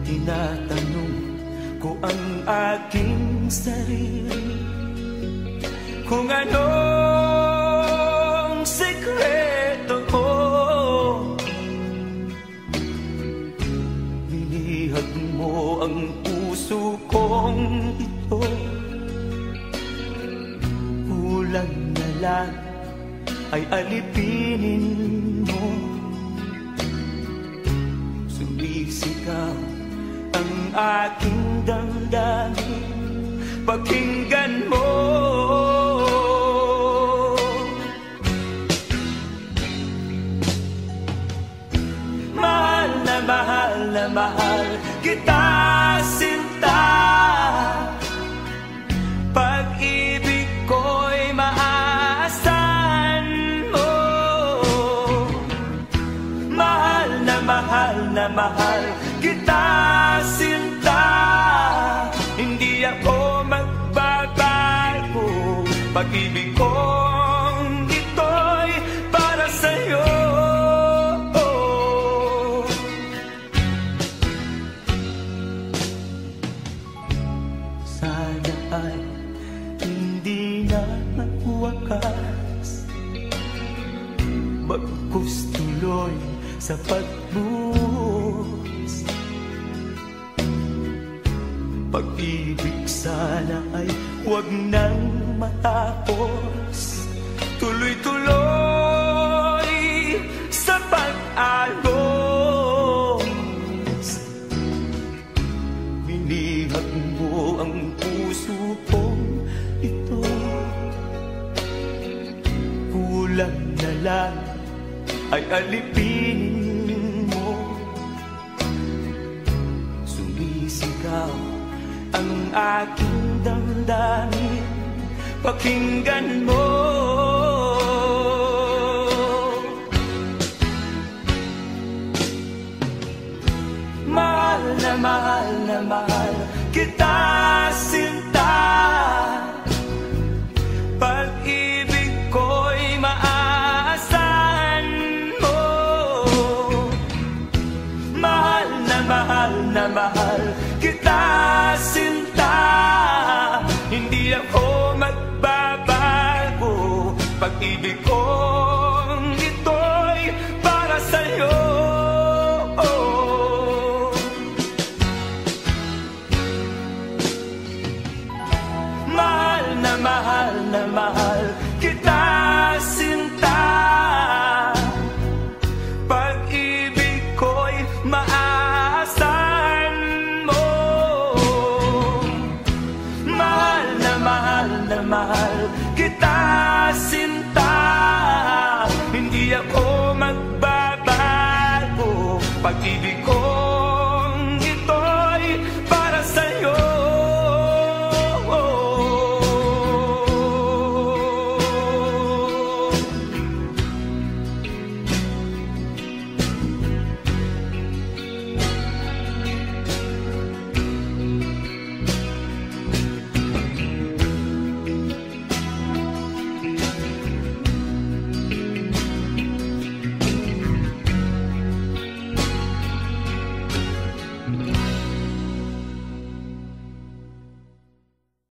Tinatanong ko ang aking sarili kung anong sekreto ko. Nilihag mo ang puso kong ito, kulang na lang ay alipinin mo. Sumisigaw ang aking damdamin, pakinggan mo. Mahal na mahal na mahal kita, sinta. Pag-ibig ko'y maaasahan mo. Mahal na mahal na mahal kita, sinta. Hindi ako magbabago. Pag-ibig kong ito'y para sa'yo. Sana ay hindi na magwakas, bagkus tuloy sa pagbuhos. Pag-ibig sana ay huwag nang matapos, tuloy-tuloy sa pag-agos. Binihag mo ang puso kong ito, kulang na lang ay alipinin mo. Sumisigaw ang aking damdamin, pakinggan mo. Mahal na mahal na mahal kita, sinta. Pag-ibig ko'y maaasahan mo. Mahal na mahal kita, sinta. Hindi ako magbabago. Pag-ibig ko